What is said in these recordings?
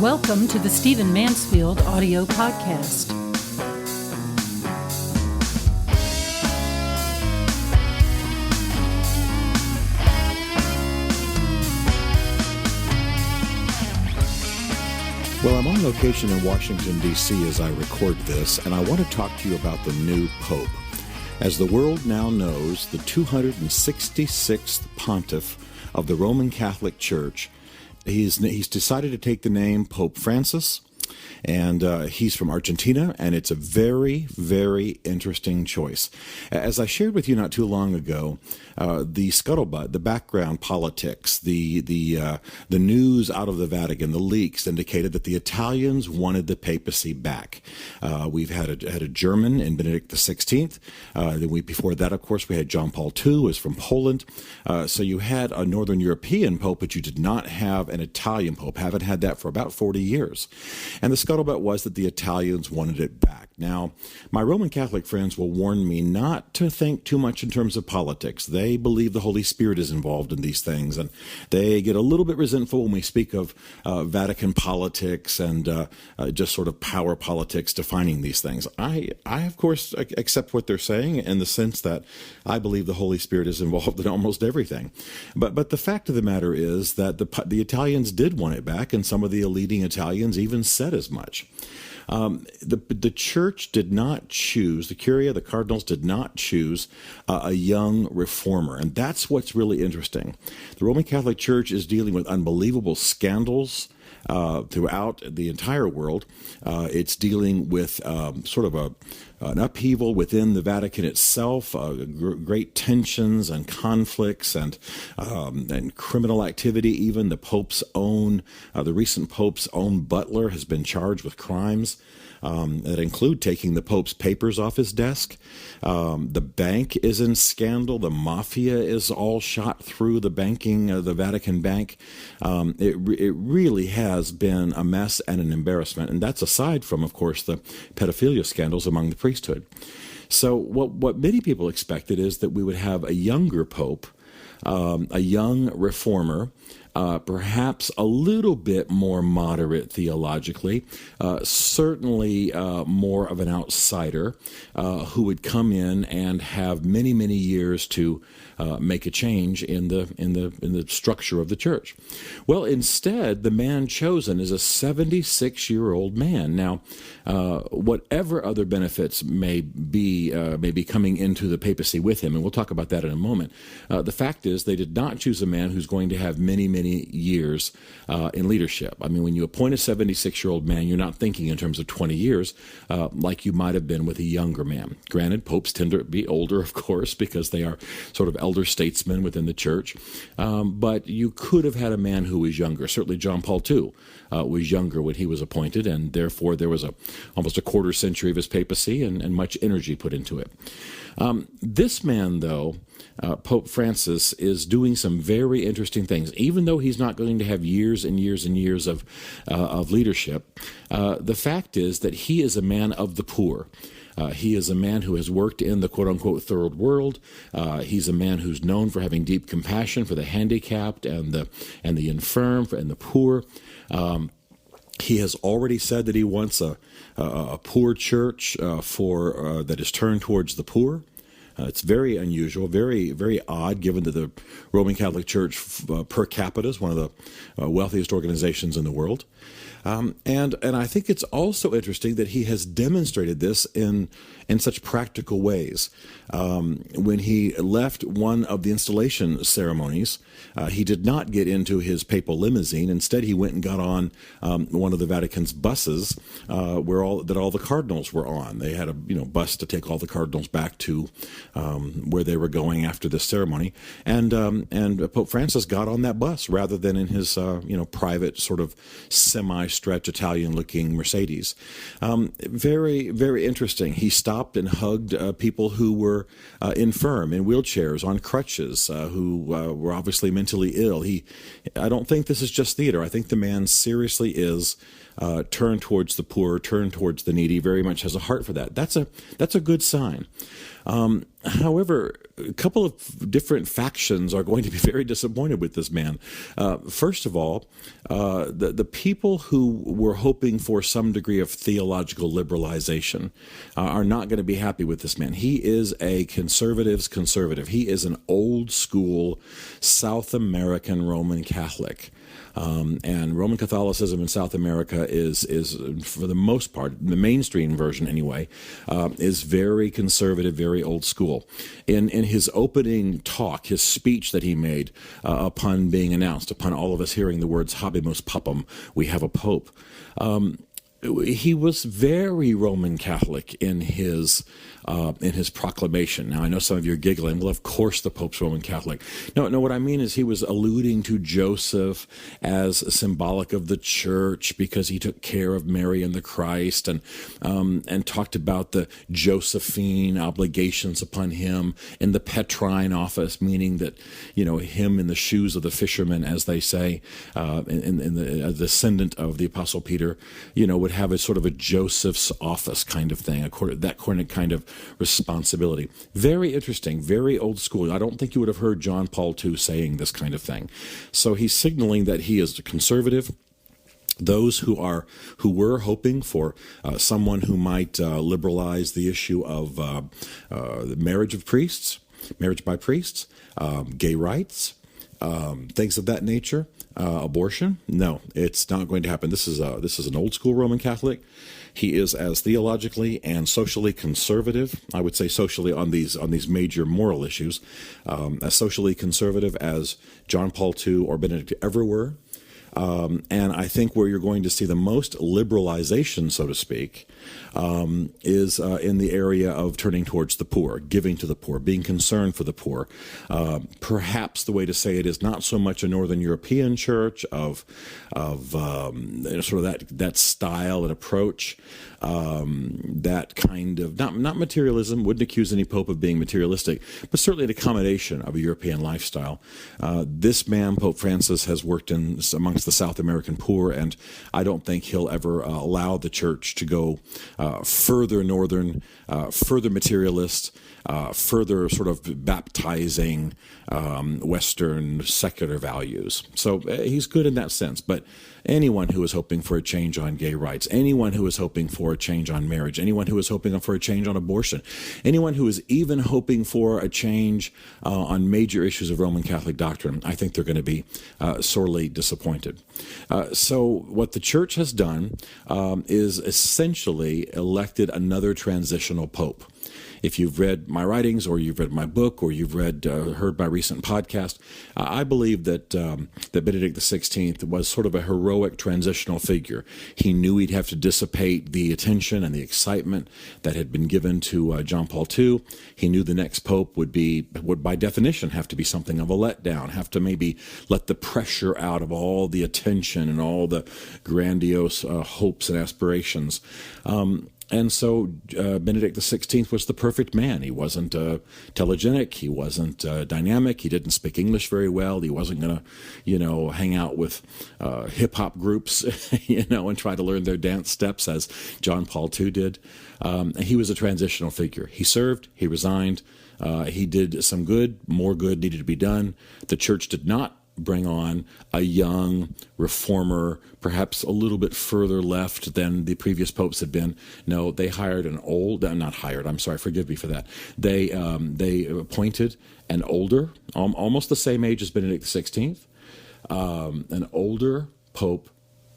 Welcome to the Stephen Mansfield audio podcast. Well, I'm on location in Washington, D.C. as I record this, and I want to talk to you about the new Pope. As the world now knows, the 266th pontiff of the Roman Catholic Church, he's decided to take the name Pope Francis, and he's from Argentina, and it's a very, very interesting choice. As I shared with you not too long ago, the scuttlebutt, the background politics, the news out of the Vatican, the leaks indicated that the Italians wanted the papacy back. We've had a German in Benedict XVI. The week before that, of course, we had John Paul II, who was from Poland. So you had a Northern European pope, but you did not have an Italian pope. Haven't had that for about 40 years. And the scuttlebutt was that the Italians wanted it back. Now, my Roman Catholic friends will warn me not to think too much in terms of politics. They believe the Holy Spirit is involved in these things, and they get a little bit resentful when we speak of Vatican politics and just sort of power politics defining these things. I of course, accept what they're saying in the sense that I believe the Holy Spirit is involved in almost everything. But the fact of the matter is that the Italians did want it back, and some of the leading Italians even said as much. The church did not choose, the Curia, the cardinals did not choose a young reformer. And that's what's really interesting. The Roman Catholic Church is dealing with unbelievable scandals throughout the entire world. It's dealing with sort of an upheaval within the Vatican itself, great tensions and conflicts and criminal activity. Even the recent Pope's own butler has been charged with crimes that include taking the Pope's papers off his desk. The bank is in scandal. The mafia is all shot through the Vatican bank. It really has been a mess and an embarrassment. And that's aside from, of course, the pedophilia scandals among the priesthood. So what many people expected is that we would have a younger Pope, a young reformer, perhaps a little bit more moderate theologically, certainly more of an outsider who would come in and have many, many years to make a change in the structure of the church. Well, instead, the man chosen is a 76-year-old man. Now, whatever other benefits may be coming into the papacy with him, and we'll talk about that in a moment, the fact is they did not choose a man who's going to have many, many years in leadership. I mean, when you appoint a 76-year-old man, you're not thinking in terms of 20 years like you might have been with a younger man. Granted, popes tend to be older, of course, because they are sort of elder statesmen within the church. But you could have had a man who was younger. Certainly John Paul II was younger when he was appointed, and therefore there was almost a quarter century of his papacy and much energy put into it. This man, though, Pope Francis, is doing some very interesting things. Even though he's not going to have years and years and years of leadership, the fact is that he is a man of the poor. He is a man who has worked in the quote-unquote third world. He's a man who's known for having deep compassion for the handicapped and the infirm and the poor. He has already said that he wants a poor church that is turned towards the poor. It's very unusual, very, very odd, given that the Roman Catholic Church per capita is one of the wealthiest organizations in the world. And I think it's also interesting that he has demonstrated this in such practical ways. When he left one of the installation ceremonies, he did not get into his papal limousine. Instead, he went and got on one of the Vatican's buses where all the cardinals were on. They had a bus to take all the cardinals back to where they were going after this ceremony. And Pope Francis got on that bus rather than in his private sort of semi-stretch Italian-looking Mercedes. Very, very interesting. He stopped and hugged people who were infirm, in wheelchairs, on crutches, who were obviously mentally ill. I don't think this is just theater. I think the man seriously is turned towards the poor, turned towards the needy, very much has a heart for that. That's a good sign. However, a couple of different factions are going to be very disappointed with this man. First of all, the people who were hoping for some degree of theological liberalization are not going to be happy with this man. He is a conservative's conservative. He is an old school South American Roman Catholic. And Roman Catholicism in South America is for the most part, the mainstream version anyway, is very conservative, very old school. In his opening talk, his speech that he made upon being announced, upon all of us hearing the words "Habemus Papam," we have a pope. He was very Roman Catholic in his proclamation. Now, I know some of you are giggling. Well, of course the Pope's Roman Catholic. No, what I mean is he was alluding to Joseph as symbolic of the church because he took care of Mary and the Christ, and talked about the Josephine obligations upon him in the Petrine office, meaning that, him in the shoes of the fishermen, as they say, in the descendant of the Apostle Peter, would have a sort of a Joseph's office kind of thing, that kind of responsibility. Very interesting, very old school. I don't think you would have heard John Paul II saying this kind of thing. So he's signaling that he is a conservative. Those who were hoping for someone who might liberalize the issue of the marriage by priests, gay rights, things of that nature. Abortion? No, it's not going to happen. This is an old school Roman Catholic. He is as theologically and socially conservative, I would say socially on these major moral issues, as socially conservative as John Paul II or Benedict ever were. And I think where you're going to see the most liberalization, so to speak, is in the area of turning towards the poor, giving to the poor, being concerned for the poor. Perhaps the way to say it is not so much a Northern European church of sort of that style and approach, that kind of not materialism. Wouldn't accuse any pope of being materialistic, but certainly an accommodation of a European lifestyle. This man, Pope Francis, has worked amongst the South American poor, and I don't think he'll ever allow the church to go further northern, further materialist, further sort of baptizing Western secular values. So he's good in that sense. But anyone who is hoping for a change on gay rights, anyone who is hoping for a change on marriage, anyone who is hoping for a change on abortion, anyone who is even hoping for a change on major issues of Roman Catholic doctrine, I think they're going to be sorely disappointed. So what the church has done is essentially elected another transitional pope. If you've read my writings, or you've read my book, or you've heard my recent podcast, I believe that Benedict XVI was sort of a heroic transitional figure. He knew he'd have to dissipate the attention and the excitement that had been given to John Paul II. He knew the next pope would by definition have to be something of a letdown, have to maybe let the pressure out of all the attention and all the grandiose hopes and aspirations. And so Benedict XVI was the perfect man. He wasn't telegenic. He wasn't dynamic. He didn't speak English very well. He wasn't going to, hang out with hip-hop groups, and try to learn their dance steps as John Paul II did. He was a transitional figure. He served. He resigned. He did some good. More good needed to be done. The church did not bring on a young reformer, perhaps a little bit further left than the previous popes had been. No, they hired forgive me for that. They appointed an older, almost the same age as Benedict XVI, an older pope.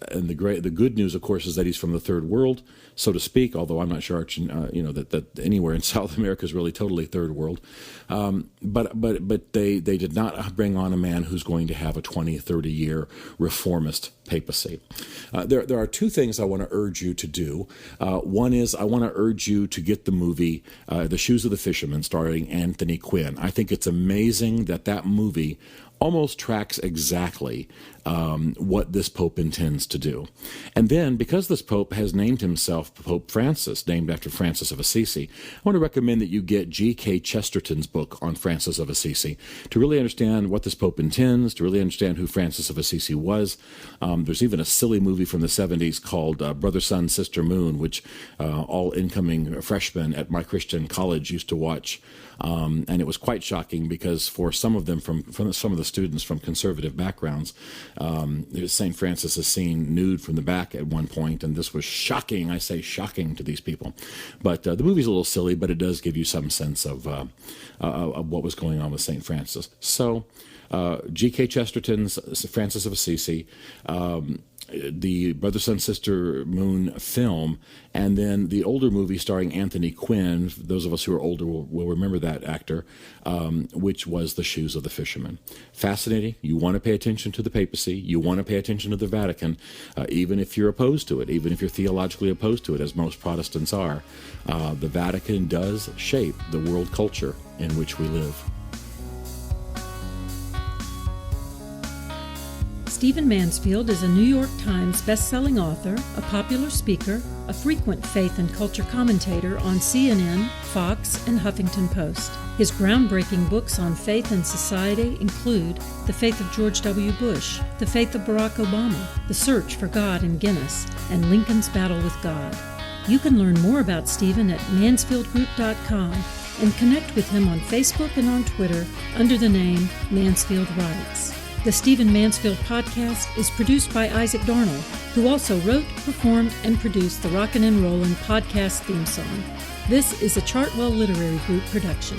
And the good news, of course, is that he's from the third world, so to speak, although I'm not sure, that anywhere in South America is really totally third world. But they did not bring on a man who's going to have a 20, 30-year reformist papacy. There are two things I want to urge you to do. One is I want to urge you to get the movie The Shoes of the Fisherman, starring Anthony Quinn. I think it's amazing that movie almost tracks exactly what this Pope intends to do. And then, because this Pope has named himself Pope Francis, named after Francis of Assisi, I want to recommend that you get G.K. Chesterton's book on Francis of Assisi to really understand what this Pope intends, to really understand who Francis of Assisi was. There's even a silly movie from the 70s called Brother, Sun, Sister, Moon, which all incoming freshmen at my Christian college used to watch. And it was quite shocking because for some of them, from some of the students from conservative backgrounds, St. Francis is seen nude from the back at one point, and this was shocking. I say shocking to these people. But the movie's a little silly, but it does give you some sense of what was going on with St. Francis. So, G.K. Chesterton's Francis of Assisi, the Brother, Sun, Sister, Moon film, and then the older movie starring Anthony Quinn. Those of us who are older will remember that actor, which was The Shoes of the Fisherman. Fascinating. You want to pay attention to the papacy. You want to pay attention to the Vatican, even if you're opposed to it, even if you're theologically opposed to it, as most Protestants are. The Vatican does shape the world culture in which we live. Stephen Mansfield is a New York Times best-selling author, a popular speaker, a frequent faith and culture commentator on CNN, Fox, and Huffington Post. His groundbreaking books on faith and society include The Faith of George W. Bush, The Faith of Barack Obama, The Search for God in Guinness, and Lincoln's Battle with God. You can learn more about Stephen at mansfieldgroup.com and connect with him on Facebook and on Twitter under the name Mansfield Writes. The Stephen Mansfield podcast is produced by Isaac Darnell, who also wrote, performed, and produced the Rockin' and Rollin' podcast theme song. This is a Chartwell Literary Group production.